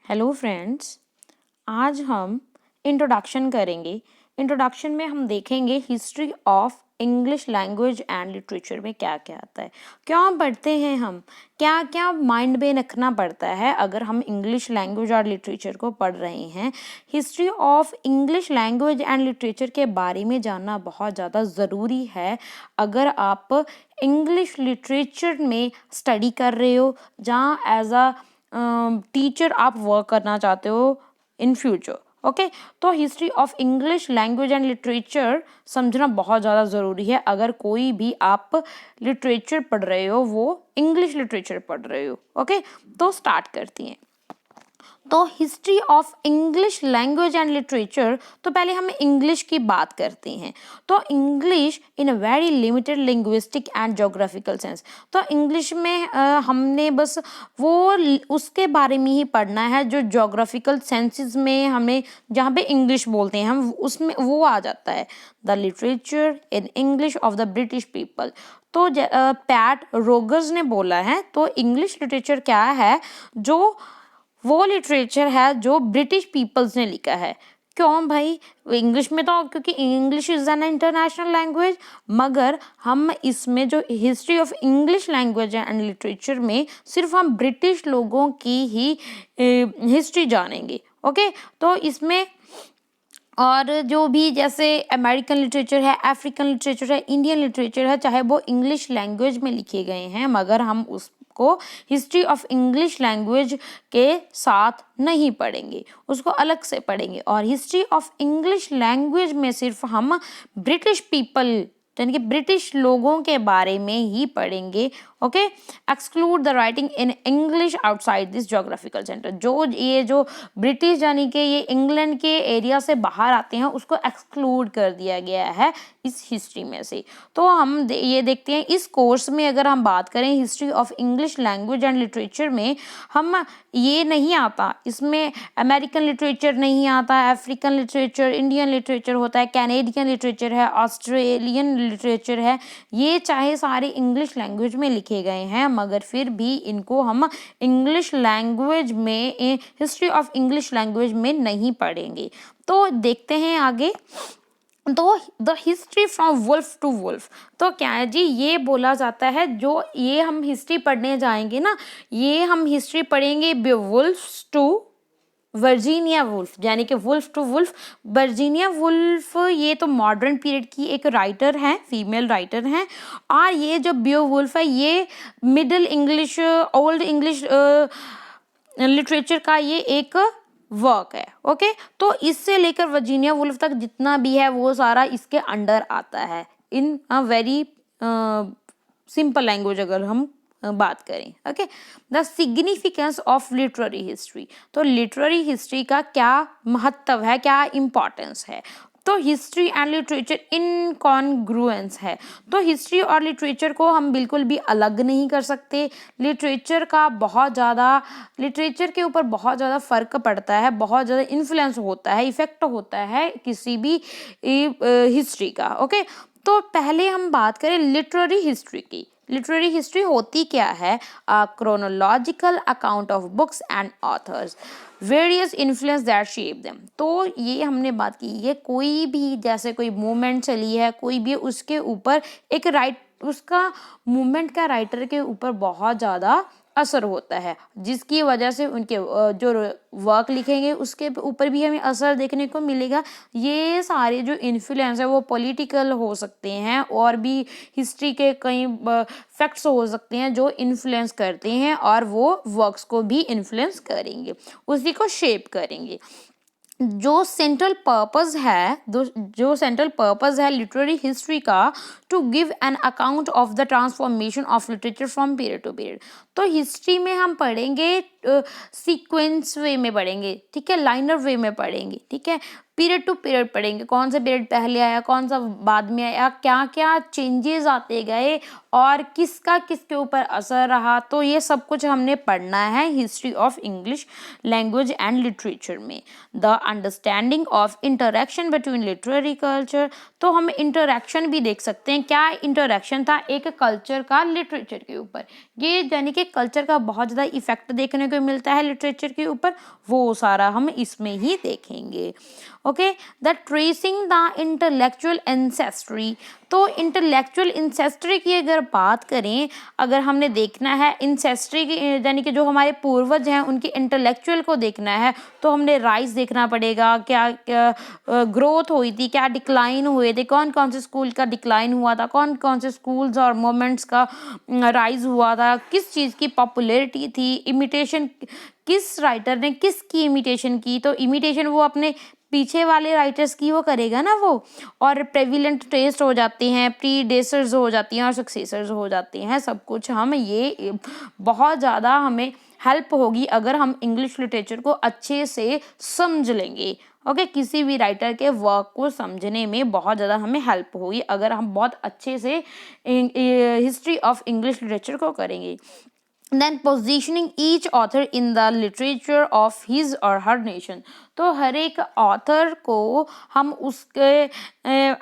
Hello friends, आज हम introduction करेंगे। इंट्रोडक्शन में हम देखेंगे history of English language and literature में क्या क्या आता है, क्यों पढ़ते हैं हम, क्या क्या माइंड में रखना पड़ता है अगर हम इंग्लिश लैंग्वेज और लिटरेचर को पढ़ रहे हैं। History of English language and literature के बारे में जानना बहुत ज़्यादा ज़रूरी है अगर आप इंग्लिश लिटरेचर में स्टडी कर रहे हो, जहाँ एज अ टीचर आप वर्क करना चाहते हो इन फ्यूचर। ओके, तो history of English language and literature समझना बहुत ज़्यादा ज़रूरी है अगर कोई भी आप लिटरेचर पढ़ रहे हो, वो इंग्लिश लिटरेचर पढ़ रहे हो। ओके, तो स्टार्ट करती हैं। तो history of English language and literature, तो पहले हम इंग्लिश की बात करते हैं। तो English in a very limited linguistic and geographical sense, तो इंग्लिश में हमने बस वो उसके बारे में ही पढ़ना है जो जोग्राफिकल सेंसेस में हमें जहाँ पे इंग्लिश बोलते हैं हम, उसमें वो आ जाता है। The literature in English of the British people, तो पैट रोगर्स ने बोला है, तो इंग्लिश लिटरेचर क्या है, जो वो लिटरेचर है जो ब्रिटिश पीपल्स ने लिखा है। क्यों भाई, इंग्लिश में तो क्योंकि English is an international language, मगर हम इसमें जो history of English language and literature में सिर्फ हम ब्रिटिश लोगों की ही हिस्ट्री जानेंगे। ओके, तो इसमें और जो भी जैसे अमेरिकन लिटरेचर है, अफ्रीकन लिटरेचर है, इंडियन लिटरेचर है, चाहे वो इंग्लिश लैंग्वेज में लिखे गए हैं, मगर हम उसको हिस्ट्री ऑफ इंग्लिश लैंग्वेज के साथ नहीं पढ़ेंगे, उसको अलग से पढ़ेंगे। और हिस्ट्री ऑफ इंग्लिश लैंग्वेज में सिर्फ हम ब्रिटिश पीपल यानी कि ब्रिटिश लोगों के बारे में ही पढ़ेंगे। Okay, exclude the writing in English outside this geographical centre, जो ब्रिटिश यानी कि ये इंग्लैंड के एरिया से बाहर आते हैं, उसको एक्सक्लूड कर दिया गया है इस हिस्ट्री में से। तो हम ये देखते हैं इस कोर्स में, अगर हम बात करें history of English language and literature में, हम ये नहीं आता, इसमें अमेरिकन लिटरेचर नहीं आता, अफ्रीकन लिटरेचर, इंडियन लिटरेचर होता है, कैनेडियन लिटरेचर है, ऑस्ट्रेलियन लिटरेचर है। ये चाहे सारे इंग्लिश लैंग्वेज में लिखे गए हैं, मगर फिर भी इनको हम इंग्लिश लैंग्वेज में, हिस्ट्री ऑफ इंग्लिश लैंग्वेज में नहीं पढ़ेंगे। तो देखते हैं आगे। तो the history from Woolf to Woolf, तो क्या है जी, ये बोला जाता है, जो ये हम हिस्ट्री पढ़ने जाएंगे ना, ये हम हिस्ट्री पढ़ेंगे वुल्फ्स टू वर्जीनिया वुल्फ, यानी कि Woolf to Woolf. Virginia Woolf ये तो मॉडर्न पीरियड की एक राइटर हैं, फीमेल राइटर हैं, और ये जो बेओवुल्फ है ये middle English, old English literature का ये एक वर्क है। ओके, तो इससे लेकर वर्जीनिया वुल्फ तक जितना भी है वो सारा इसके अंडर आता है, इन अ वेरी सिंपल लैंग्वेज अगर हम बात करें। Okay, the significance of literary history, तो लिटरेरी हिस्ट्री का क्या महत्व है, क्या इम्पोर्टेंस है। तो हिस्ट्री एंड लिटरेचर इनकॉन्ग्रुएंस है, तो हिस्ट्री और लिटरेचर को हम बिल्कुल भी अलग नहीं कर सकते। लिटरेचर के ऊपर बहुत ज़्यादा फर्क पड़ता है, बहुत ज़्यादा इन्फ्लुएंस होता है, इफेक्ट होता है किसी भी हिस्ट्री का। ओके, तो पहले हम बात करें लिटरेरी हिस्ट्री की। लिटरेरी हिस्ट्री होती क्या है? Chronological account of books and authors, various influence that shape them. तो ये हमने बात की, ये कोई भी जैसे कोई मूवमेंट चली है, कोई भी उसके ऊपर एक उसका मूवमेंट का राइटर के ऊपर बहुत ज़्यादा असर होता है, जिसकी वजह से उनके जो वर्क लिखेंगे उसके ऊपर भी हमें असर देखने को मिलेगा। ये सारे जो इन्फ्लुएंस है वो पॉलिटिकल हो सकते हैं, और भी हिस्ट्री के कई फैक्ट्स हो सकते हैं जो इन्फ्लुएंस करते हैं, और वो वर्क्स को भी इन्फ्लुएंस करेंगे, उसी को शेप करेंगे। जो सेंट्रल पर्पस है लिटरेरी हिस्ट्री का, to give an account of the transformation of literature from period to period. तो हिस्ट्री में हम पढ़ेंगे सीक्वेंस वे में पढ़ेंगे, ठीक है, लाइनर वे में पढ़ेंगे, ठीक है, पीरियड टू पीरियड पढ़ेंगे, कौन सा पीरियड पहले आया, कौन सा बाद में आया, क्या क्या चेंजेस आते गए, और किसका किसके ऊपर असर रहा। तो ये सब कुछ हमने पढ़ना है history of English language and literature में। The understanding of interaction between literary culture, तो हम इंटरेक्शन भी देख सकते हैं हैं क्या इंटरेक्शन था एक कल्चर का लिटरेचर के ऊपर। ये यानी कि कल्चर का बहुत ज़्यादा इफेक्ट देखने को मिलता है लिटरेचर के ऊपर, वो सारा हम इसमें ही देखेंगे। Okay, the tracing the intellectual ancestry. तो इंटेलेक्चुअल इंसेस्ट्री की अगर बात करें, अगर हमने देखना है इंसेस्ट्री की यानी कि जो हमारे पूर्वज हैं उनकी इंटेलेक्चुअल को देखना है, तो हमने राइज देखना पड़ेगा, क्या क्या ग्रोथ हुई थी, क्या डिक्लाइन हुए थे, कौन कौन से स्कूल का डिक्लाइन हुआ था, कौन कौन से स्कूल्स और मोमेंट्स का राइज हुआ था, किस चीज़ की पॉपुलैरिटी थी, इमिटेशन किस राइटर ने किसकी इमिटेशन की, तो इमिटेशन वो अपने पीछे वाले राइटर्स की वो करेगा ना वो, और प्रेविलेंट टेस्ट हो जाते हैं, प्रीडेसर्स हो जाती हैं और सक्सेसर्स हो जाते हैं, सब कुछ हम ये बहुत ज़्यादा हमें हेल्प होगी अगर हम इंग्लिश लिटरेचर को अच्छे से समझ लेंगे। ओके, किसी भी राइटर के वर्क को समझने में बहुत ज़्यादा हमें हेल्प होगी अगर हम बहुत अच्छे से हिस्ट्री ऑफ इंग्लिश लिटरेचर को करेंगे। Then positioning each author in the literature of his or her nation। तो हर एक ऑथर को हम उसके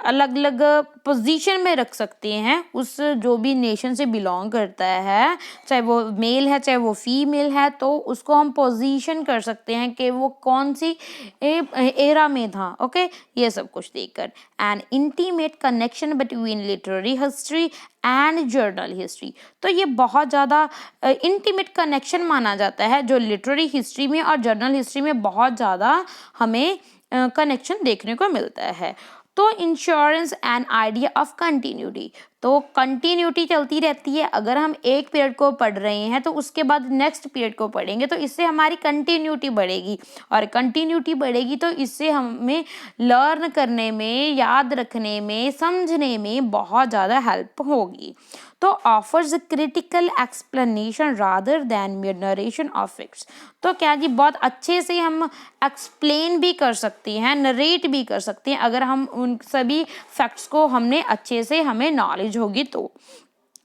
अलग अलग पोजीशन में रख सकते हैं, उस जो भी नेशन से बिलोंग करता है, चाहे वो मेल है चाहे वो फीमेल है, तो उसको हम पोजीशन कर सकते हैं कि वो कौन सी एरा में था। ओके, ये सब कुछ देखकर N intimate connection between literary history and journal history. तो ये बहुत ज़्यादा इंटीमेट कनेक्शन माना जाता है जो लिटरेरी हिस्ट्री में और जर्नल हिस्ट्री में बहुत ज़्यादा हमें कनेक्शन देखने को मिलता है। तो insurance and idea of continuity. तो कंटिन्यूटी चलती रहती है, अगर हम एक पीरियड को पढ़ रहे हैं तो उसके बाद नेक्स्ट पीरियड को पढ़ेंगे तो इससे हमारी कंटिन्यूटी बढ़ेगी, और कंटिन्यूटी बढ़ेगी तो इससे हमें लर्न करने में, याद रखने में, समझने में बहुत ज़्यादा हेल्प होगी। तो offers critical explanation rather than mere narration of facts. तो क्या जी, बहुत अच्छे से हम एक्सप्लेन भी कर सकते हैं, नरेट भी कर सकते हैं अगर हम उन सभी फैक्ट्स को हमने अच्छे से हमें नॉलेज होगी तो।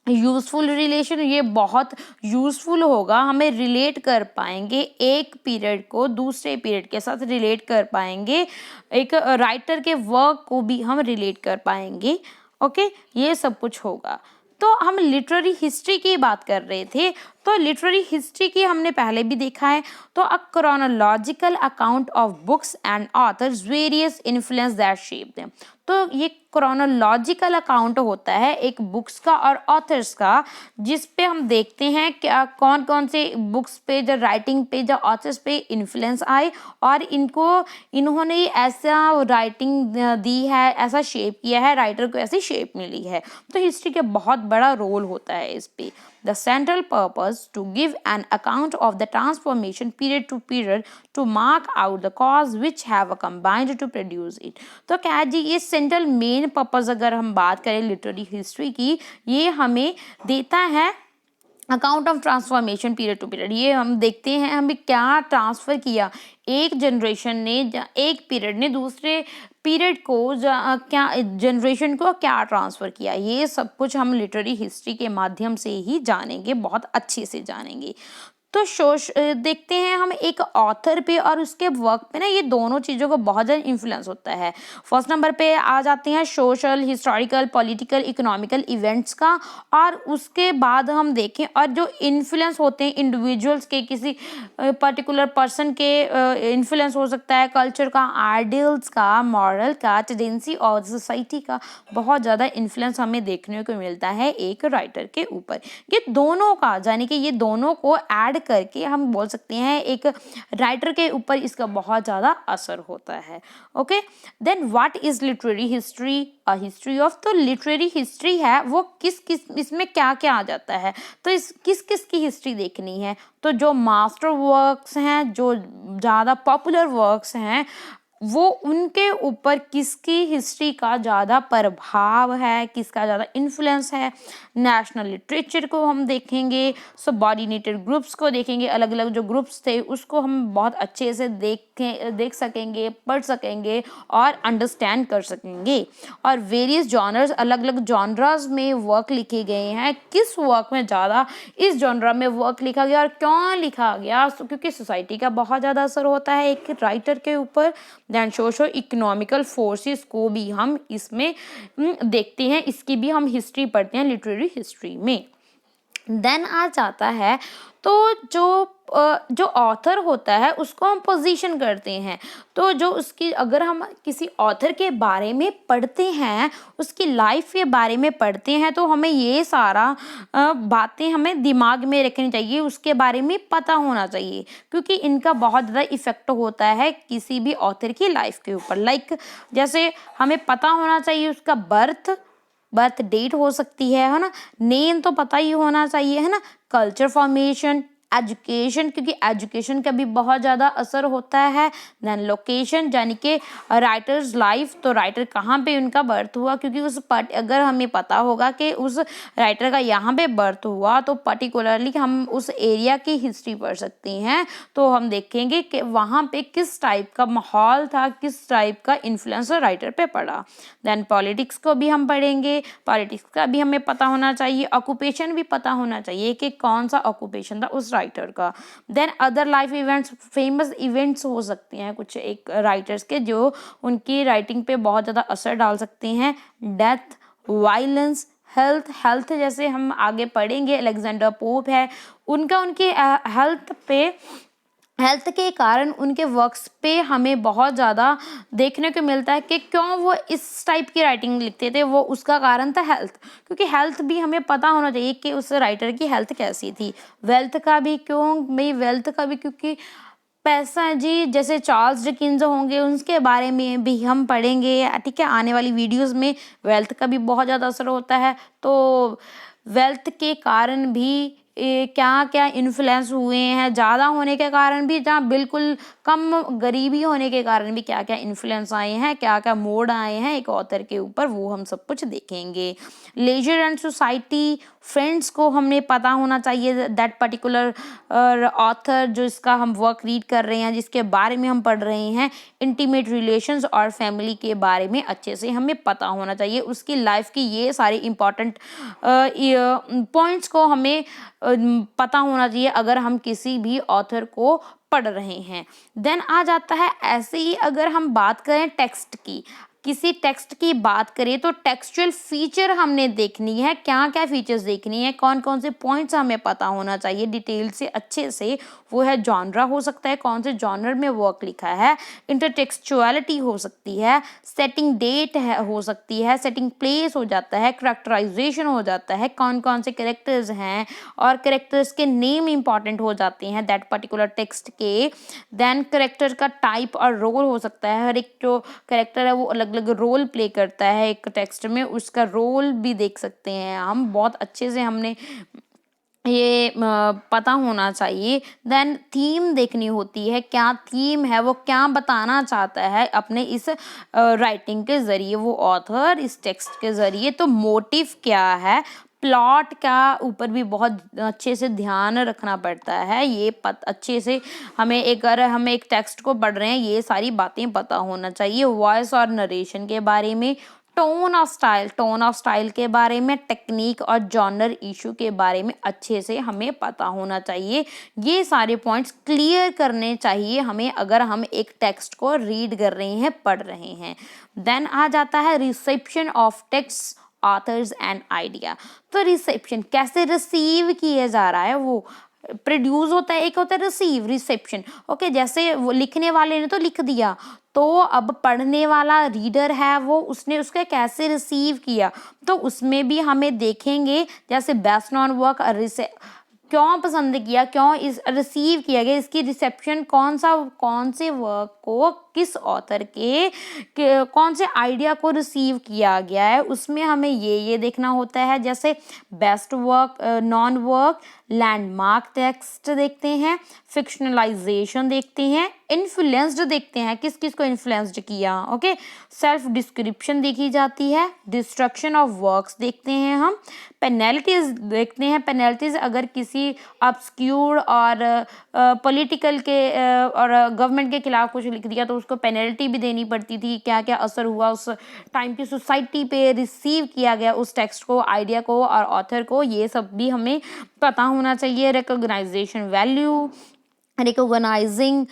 यूज़फुल रिलेशन, ये बहुत यूज़फुल होगा, हमें रिलेट कर पाएंगे, एक पीरियड को दूसरे पीरियड के साथ रिलेट कर पाएंगे, एक राइटर के वर्क को भी हम रिलेट कर पाएंगे। ओके, ये सब कुछ होगा। तो हम लिटरेरी हिस्ट्री की बात कर रहे थे, तो लिटरेरी हिस्ट्री की हमने पहले भी देखा है। तो अ chronological account of books and authors various influence that shape them. तो ये क्रोनोलॉजिकल अकाउंट होता है एक बुक्स का और ऑथर्स का, जिस पे हम देखते हैं क्या कौन कौन से बुक्स पे या राइटिंग पे या ऑथर्स पे इन्फ्लुएंस आए और इन्होंने ऐसा राइटिंग दी है, ऐसा शेप किया है, राइटर को ऐसी शेप मिली है। तो हिस्ट्री का बहुत बड़ा रोल होता है इस पे। The central purpose to give an account of the transformation period to period to mark out the cause which have combined to produce it। तो क्या जी, ये सेंट्रल मेन पर्पस अगर हम बात करें लिटरेरी हिस्ट्री की, ये हमें देता है account of transformation period to period. ये हम देखते हैं हमें क्या ट्रांसफ़र किया एक जनरेशन ने, एक पीरियड ने दूसरे पीरियड को, क्या जनरेशन को क्या ट्रांसफ़र किया, ये सब कुछ हम लिटरेरी हिस्ट्री के माध्यम से ही जानेंगे, बहुत अच्छे से जानेंगे। तो देखते हैं हम एक ऑथर पे और उसके वर्क पे ना, ये दोनों चीज़ों को बहुत ज़्यादा इन्फ्लुएंस होता है। फर्स्ट नंबर पे आ जाते हैं social, historical, political, economical events का, और उसके बाद हम देखें और जो इन्फ्लुएंस होते हैं इंडिविजुअल्स के, किसी पर्टिकुलर पर्सन के इन्फ्लुएंस हो सकता है, कल्चर का, आइडियल्स का, मॉरल का, टेंडेंसी और सोसाइटी का बहुत ज़्यादा इन्फ्लुएंस हमें देखने को मिलता है एक राइटर के ऊपर। ये दोनों का, यानी कि ये दोनों को ऐड करके हम बोल सकते हैं एक राइटर के ऊपर इसका बहुत ज़्यादा असर होता है। Okay, then what is literary history? A history of. तो लिटरेरी हिस्ट्री है वो किस किस, इसमें क्या क्या आ जाता है, तो इस किस किस की हिस्ट्री देखनी है, तो जो मास्टर वर्क्स हैं, जो ज़्यादा पॉपुलर वर्क्स हैं, वो उनके ऊपर किसकी हिस्ट्री का ज़्यादा प्रभाव है, किसका ज़्यादा इन्फ्लुएंस है। नेशनल लिटरेचर को हम देखेंगे, सबऑर्डिनेटेड ग्रुप्स को देखेंगे, अलग अलग जो ग्रुप्स थे उसको हम बहुत अच्छे से देख सकेंगे, पढ़ सकेंगे और अंडरस्टैंड कर सकेंगे। और वेरियस जॉनर्स, अलग अलग जॉनरास में वर्क लिखे गए हैं, किस वर्क में ज़्यादा इस जॉनरा में वर्क लिखा गया और क्यों लिखा गया, क्योंकि सोसाइटी का बहुत ज़्यादा असर होता है एक राइटर के ऊपर। देन सोशो इकोनॉमिकल फोर्सेस को भी हम इसमें देखते हैं, इसकी भी हम हिस्ट्री पढ़ते हैं लिटरेरी हिस्ट्री में। देन आ जाता है तो जो ऑथर होता है उसको हम पोजीशन करते हैं। तो जो उसकी अगर हम किसी ऑथर के बारे में पढ़ते हैं, उसकी लाइफ के बारे में पढ़ते हैं, तो हमें ये सारा बातें हमें दिमाग में रखनी चाहिए, उसके बारे में पता होना चाहिए, क्योंकि इनका बहुत ज़्यादा इफेक्ट होता है किसी भी ऑथर की लाइफ के ऊपर। लाइक जैसे हमें पता होना चाहिए उसका बर्थ डेट हो सकती है ना, नेम तो पता ही होना चाहिए, है ना, कल्चर फॉर्मेशन, एजुकेशन, क्योंकि एजुकेशन का भी बहुत ज़्यादा असर होता है। देन लोकेशन, यानी कि राइटर्स लाइफ, तो राइटर कहाँ पे उनका बर्थ हुआ, क्योंकि अगर हमें पता होगा कि उस राइटर का यहाँ पे बर्थ हुआ, तो पर्टिकुलरली हम उस एरिया की हिस्ट्री पढ़ सकते हैं। तो हम देखेंगे कि वहाँ पे किस टाइप का माहौल था, किस टाइप का इन्फ्लुएंस राइटर पे पड़ा। देन पॉलिटिक्स को भी हम पढ़ेंगे, पॉलिटिक्स का भी हमें पता होना चाहिए, ऑक्यूपेशन भी पता होना चाहिए कि कौन सा ऑक्यूपेशन था उस राइटर का। Then other life events, famous events हो सकते हैं कुछ एक राइटर्स के जो उनकी राइटिंग पे बहुत ज़्यादा असर डाल सकते हैं। डेथ, वायलेंस, हेल्थ जैसे हम आगे पढ़ेंगे, अलेक्जेंडर पोप है, उनके हेल्थ के कारण उनके वर्क्स पे हमें बहुत ज़्यादा देखने को मिलता है कि क्यों वो इस टाइप की राइटिंग लिखते थे, वो उसका कारण था हेल्थ, क्योंकि हेल्थ भी हमें पता होना चाहिए कि उस राइटर की हेल्थ कैसी थी। वेल्थ का भी क्योंकि पैसा है जी, जैसे चार्ल्स डिकेंस होंगे उनके बारे में भी हम पढ़ेंगे, ठीक है, आने वाली वीडियोस में। वेल्थ का भी बहुत ज़्यादा असर होता है, तो वेल्थ के कारण भी क्या क्या इन्फ्लुएंस हुए हैं, ज़्यादा होने के कारण भी, जहाँ बिल्कुल कम गरीबी होने के कारण भी क्या क्या इन्फ्लुएंस आए हैं, क्या क्या मोड आए हैं एक ऑथर के ऊपर, वो हम सब कुछ देखेंगे। लेजर एंड सोसाइटी, फ्रेंड्स को हमें पता होना चाहिए, दैट पर्टिकुलर ऑथर जो इसका हम वर्क रीड कर रहे हैं, जिसके बारे में हम पढ़ रहे हैं, इंटीमेट रिलेशंस और फैमिली के बारे में अच्छे से हमें पता होना चाहिए। उसकी लाइफ की ये सारे इम्पॉर्टेंट पॉइंट्स को हमें पता होना चाहिए अगर हम किसी भी ऑथर को पढ़ रहे हैं। देन आ जाता है ऐसे ही अगर हम बात करें टेक्स्ट की, किसी टेक्स्ट की बात करें तो टेक्सचुअल फीचर हमने देखनी है, क्या क्या फीचर्स देखनी है, कौन कौन से पॉइंट्स हमें पता होना चाहिए डिटेल से अच्छे से। वो है जॉनरा हो सकता है, कौन से जॉनर में वर्क लिखा है, इंटरटेक्सचुअलिटी हो सकती है, सेटिंग डेट है हो सकती है, सेटिंग प्लेस हो जाता है, करेक्टराइजेशन हो जाता है, कौन कौन से कैरेक्टर्स हैं और कैरेक्टर्स के नेम इंपॉर्टेंट हो जाते हैं दैट पर्टिकुलर टेक्स्ट के। देन कैरेक्टर का टाइप और रोल हो सकता है, हर एक जो कैरेक्टर है वो अलग अलग रोल प्ले करता है एक टेक्स्ट में, उसका रोल भी देख सकते हैं हम, बहुत अच्छे से हमने ये पता होना चाहिए। देन थीम देखनी होती है, क्या थीम है, वो क्या बताना चाहता है अपने इस राइटिंग के ज़रिए वो ऑथर, इस टेक्स्ट के ज़रिए। तो मोटिव क्या है, प्लॉट का ऊपर भी बहुत अच्छे से ध्यान रखना पड़ता है, ये अच्छे से हमें अगर हम एक टेक्स्ट को पढ़ रहे हैं ये सारी बातें पता होना चाहिए। वॉइस और नरेशन के बारे में, टोन ऑफ स्टाइल के बारे में, टेक्निक और जॉनर इशू के बारे में अच्छे से हमें पता होना चाहिए। ये सारे पॉइंट्स क्लियर करने चाहिए हमें अगर हम एक टेक्स्ट को रीड कर रहे हैं, पढ़ रहे हैं। देन आ जाता है reception of text, authors and idea. तो रिसेप्शन कैसे रिसीव किया जा रहा है, वो प्रोड्यूस होता है, एक होता है रिसीव, रिसेप्शन। ओके, जैसे वो लिखने वाले ने तो लिख दिया, तो अब पढ़ने वाला रीडर है वो उसने उसका कैसे रिसीव किया, तो उसमें भी हमें देखेंगे जैसे बेस्ट नॉन वर्क क्यों पसंद किया, क्यों इस रिसीव किया गया, इसकी रिसेप्शन कौन से वर्क को किस ऑथर के कौन से आइडिया को रिसीव किया गया है, उसमें हमें ये देखना होता है। जैसे best work, non work, landmark text देखते हैं, फिक्शनलाइजेशन देखते हैं, इन्फ्लुएंस्ड देखते हैं, किस किस को इन्फ्लुएंस्ड किया, ओके, सेल्फ डिस्क्रिप्शन देखी जाती है, डिस्ट्रक्शन ऑफ वर्क्स देखते हैं हम, पेनल्टीज देखते हैं, पेनल्टीज अगर किसी ऑब्सक्यूर और पॉलिटिकल के और गवर्नमेंट के खिलाफ कुछ लिख दिया तो उसको पेनल्टी भी देनी पड़ती थी, क्या क्या असर हुआ उस टाइम की सोसाइटी पे, रिसीव किया गया उस टेक्स्ट को, आइडिया को और ऑथर को, ये सब भी हमें पता होना चाहिए। रिकॉग्नाइजेशन वैल्यू, रिकॉग्नाइजिंग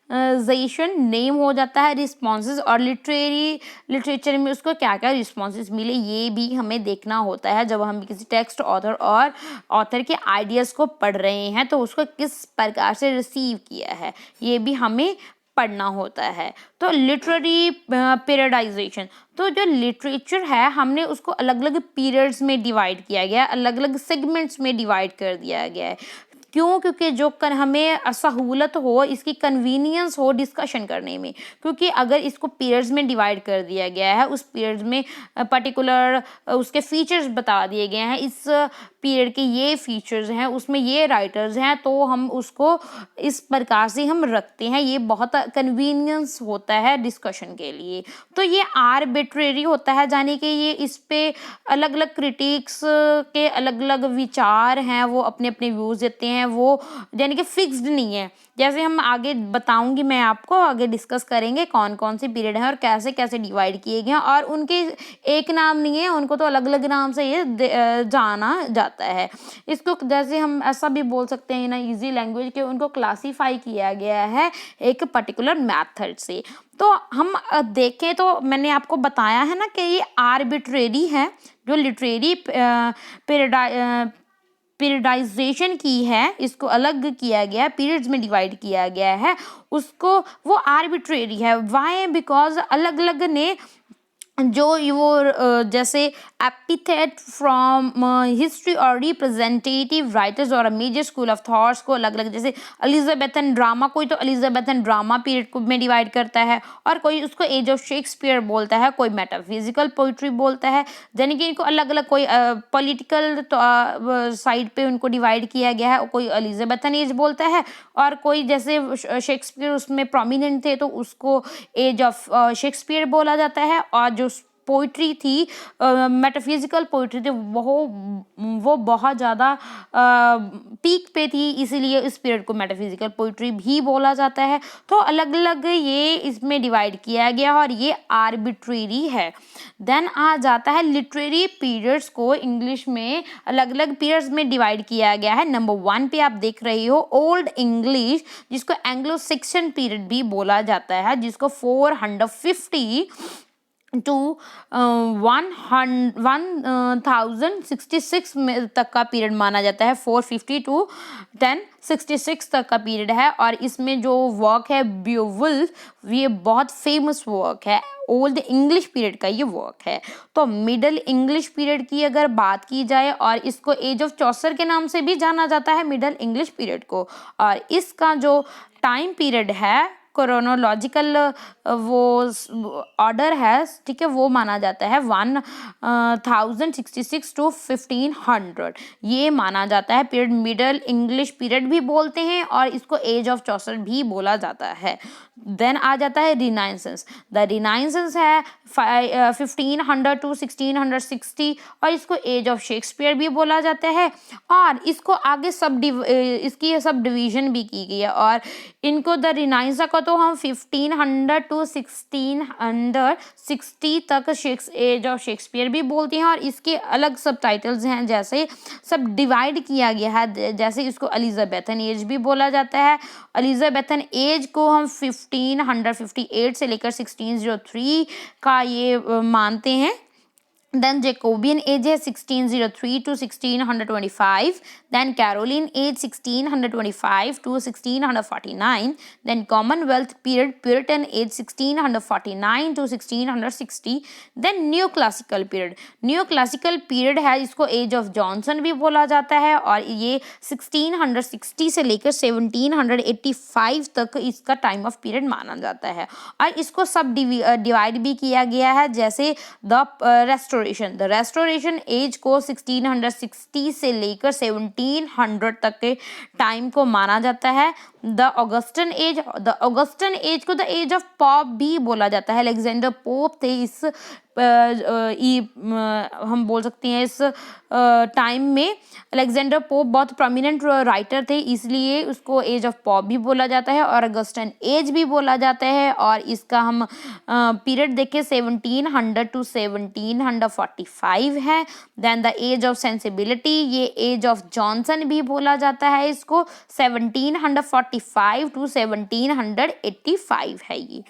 नेम हो जाता है रिस्पॉन्सेज, और लिटरेचर में उसको क्या क्या रिस्पॉन्सेज मिले ये भी हमें देखना होता है। जब हम किसी टेक्स्ट ऑथर के आइडियाज़ को पढ़ रहे हैं तो उसको किस प्रकार से रिसीव किया है ये भी हमें पढ़ना होता है। तो लिटरेरी पीरियडाइजेशन, तो जो लिटरेचर है हमने उसको अलग अलग पीरियड्स में डिवाइड किया गया है, अलग अलग सेगमेंट्स में डिवाइड कर दिया गया है। क्यों? क्योंकि जो हमें सहूलत हो, इसकी कन्वीनियंस हो डिस्कशन करने में। क्योंकि अगर इसको पीरियड्स में डिवाइड कर दिया गया है, उस पीरियड्स में पर्टिकुलर उसके फीचर्स बता दिए गए हैं, इस पीरियड के ये फीचर्स हैं, उसमें ये राइटर्स हैं, तो हम उसको इस प्रकार से हम रखते हैं। ये बहुत कन्वीनियंस होता है डिस्कशन के लिए। तो ये आर्बिट्रेरी होता है, यानी कि ये इस पे अलग अलग क्रिटिक्स के अलग अलग विचार हैं, वो अपने अपने व्यूज़ देते हैं, वो यानी कि फिक्स्ड नहीं है। जैसे हम आगे बताऊंगी, मैं आपको आगे डिस्कस करेंगे कौन कौन से पीरियड हैं और कैसे कैसे डिवाइड किए गए हैं, और उनके एक नाम नहीं है, उनको तो अलग अलग नाम से ये जाना जाता है। इसको जैसे हम ऐसा भी बोल सकते हैं ना इजी लैंग्वेज के, उनको क्लासीफाई किया गया है एक पर्टिकुलर मेथड से। तो हम देखें तो मैंने आपको बताया है ना कि ये आर्बिट्रेरी है। जो लिटरेरी पीरियडाइजेशन की है, इसको अलग किया गया, पीरियड्स में डिवाइड किया गया है, उसको वो आर्बिट्रेरी है। वाई? बिकॉज अलग अलग ने जो वो जैसे एपिथेट फ्रॉम हिस्ट्री और रिप्रेजेंटेटिव राइटर्स और मेजर स्कूल ऑफ थॉट्स को अलग अलग, जैसे एलिजाबेथन ड्रामा, कोई तो एलिजाबेथन ड्रामा पीरियड को में डिवाइड करता है, और कोई उसको एज ऑफ शेक्सपियर बोलता है, कोई मेटाफिजिकल पोइट्री बोलता है। यानी कि इनको अलग अलग, कोई पॉलिटिकल साइड पे उनको डिवाइड किया गया है, कोई एलिजाबेथन एज बोलता है, और कोई जैसे शेक्सपियर उसमें प्रोमिनेंट थे तो उसको एज ऑफ शेक्सपियर बोला जाता है। और जो पोइट्री थी, मेटाफिजिकल पोइट्री थी, वो बहुत ज़्यादा पीक पे थी, इसीलिए इस पीरियड को मेटाफिजिकल पोइट्री भी बोला जाता है। तो अलग अलग ये इसमें डिवाइड किया गया और ये आर्बिट्रेरी है। देन आ जाता है लिटरेरी पीरियड्स को इंग्लिश में अलग अलग पीरियड्स में डिवाइड किया गया है। नंबर 1 पे आप देख रही हो ओल्ड इंग्लिश, जिसको एंग्लो सेक्शन पीरियड भी बोला जाता है, जिसको 450 टू 1066 तक का पीरियड माना जाता है। 450 टू 1066 तक का पीरियड है। और इसमें जो वर्क है बियोवुल्फ, ये बहुत फेमस वर्क है, ओल्ड इंग्लिश पीरियड का ये वर्क है। तो मिडल इंग्लिश पीरियड की अगर बात की जाए, और इसको एज ऑफ चौसर के नाम से भी जाना जाता है मिडल इंग्लिश पीरियड को, और इसका जो टाइम पीरियड है क्रोनोलॉजिकल वो ऑर्डर है, ठीक है, वो माना जाता है 1066 टू 1500, ये माना जाता है पीरियड। मिडल इंग्लिश पीरियड भी बोलते हैं और इसको एज ऑफ चौसर भी बोला जाता है। देन आ जाता है रिनाइसेंस। द रिनाइसेंस है 1500 टू 1660, और इसको एज ऑफ शेक्सपियर भी बोला जाता है। और इसको आगे इसकी सब डिवीजन भी की गई है, और इनको द रिनाइसा को तो हम 1500 टू 1660 तक एज ऑफ शेक्सपियर भी बोलते हैं, और इसके अलग सब टाइटल्स हैं, जैसे सब डिवाइड किया गया है। जैसे इसको एलिजाबेथन एज भी बोला जाता है। एलिजाबेथन एज को हम 1558 से लेकर 1603 का ये मानते हैं। Then Jacobean age है 1603 to 1625. Then Caroline age 1625 to 1649. Then Commonwealth period, Puritan age 1649 to 1660. Then Neoclassical period. Neoclassical period है, इसको एज ऑफ जॉनसन भी बोला जाता है, और ये 1660 से लेकर 1785 तक इसका टाइम ऑफ पीरियड माना जाता है। और इसको सब डिवाइड भी किया गया है, जैसे द रेस्टोरेशन एज को 1660 से लेकर 1700 तक के टाइम को माना जाता है। द ऑगस्टन एज को द एज ऑफ पॉप भी बोला जाता है। अलेक्जेंडर पोप थे इस हम बोल सकते हैं इस टाइम में अलेक्जेंडर पोप बहुत प्रोमिनेंट राइटर थे, इसलिए उसको एज ऑफ पॉप भी बोला जाता है और अगस्टन एज भी बोला जाता है। और इसका हम पीरियड देखें 1700 टू 1745 है। Then the age of sensibility, ये एज ऑफ जॉनसन भी बोला जाता है इसको, 1745 टू 1785 है ये।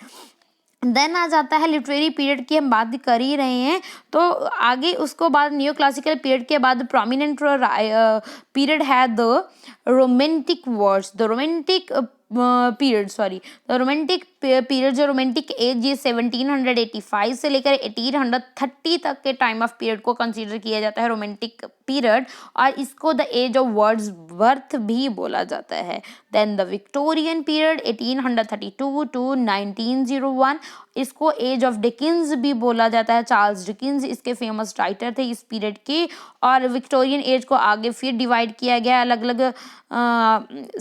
देन आ जाता है लिटरेरी पीरियड की, हम बात कर ही रहे हैं तो आगे उसको बाद न्यू क्लासिकल पीरियड के बाद प्रोमिनेंट पीरियड है the romantic words, the romantic period, sorry the romantic period, जो रोमांटिक एज ये 1785 से लेकर 1830 तक के टाइम ऑफ पीरियड को कंसीडर किया जाता है रोमांटिक पीरियड, और इसको द एज ऑफ वर्ड्सवर्थ भी बोला जाता है। Then the Victorian period 1832 to 1901, इसको एज ऑफ डिकिंस भी बोला जाता है। चार्ल्स डिकिंस इसके फेमस राइटर थे इस पीरियड के। और विक्टोरियन एज को आगे फिर डिवाइड किया गया, अलग अलग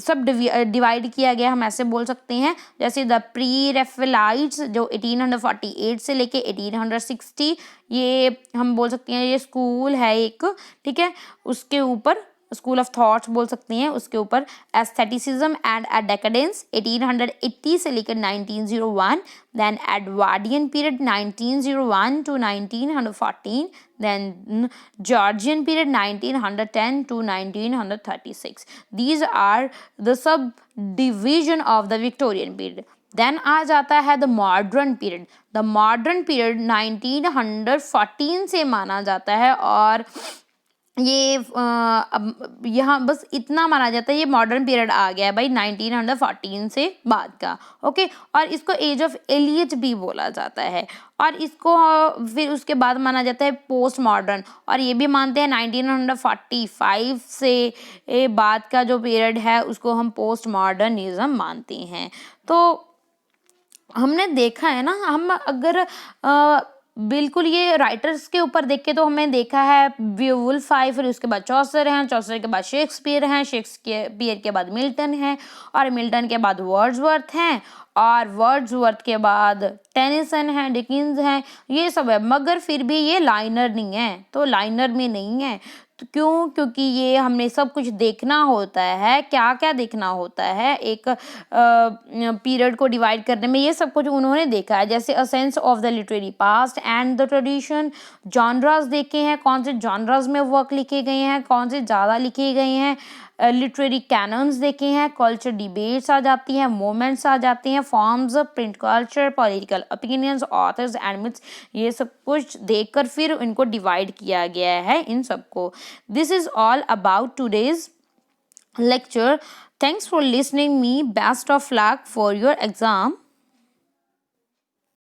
सब डिवाइड किया गया, हम ऐसे बोल सकते हैं। जैसे द प्री रेफेलाइट्स जो 1848 से लेके 1860, ये हम बोल सकते हैं ये स्कूल है एक, ठीक है, उसके ऊपर स्कूल ऑफ थॉट्स बोल सकते हैं, उसके ऊपर एस्थेटिसिज्म एंड डेकेडेंस 1880 से लेकर 1901। Then Edwardian period 1901 to 1914। Then Georgian period 1910 to 1936। These are the subdivision of the Victorian period. Then आ जाता है the modern period. The modern period 1914 से माना जाता है, और ये यहाँ बस इतना माना जाता है, ये मॉडर्न पीरियड आ गया है भाई 1914 से बाद का, ओके। और इसको एज ऑफ एलियट भी बोला जाता है, और इसको फिर उसके बाद माना जाता है पोस्ट मॉडर्न, और ये भी मानते हैं 1945 से बाद का जो पीरियड है उसको हम पोस्ट मॉडर्निज्म मानते हैं। तो हमने देखा है ना, हम अगर बिल्कुल ये राइटर्स के ऊपर देख के तो हमें देखा है बेवुल्फ है, फिर उसके बाद चौसर हैं, चौसर के बाद शेक्सपियर हैं, शेक्सपियर के बाद मिल्टन है, और मिल्टन के बाद वर्ड्सवर्थ हैं, और वर्ड्सवर्थ के बाद टेनिसन है, डिकिंस हैं, ये सब है। मगर फिर भी ये लाइनर नहीं है, तो लाइनर में नहीं है। तो क्यों? क्योंकि ये हमने सब कुछ देखना होता है। क्या क्या देखना होता है एक पीरियड को डिवाइड करने में, ये सब कुछ उन्होंने देखा है। जैसे a sense of the literary past and the tradition, genres देखे हैं, कौन से जॉनरास में वर्क लिखे गए हैं, कौन से ज़्यादा लिखे गए हैं, लिटरेरी कैनन्स देखे हैं, कल्चर डिबेट्स आ जाती हैं, मोमेंट्स आ जाते हैं, forms of print culture, political opinions, authors and myths, ये सब कुछ देखकर फिर इनको डिवाइड किया गया है इन सबको। This is all about today's lecture. Thanks for listening me. Best of luck for your exam.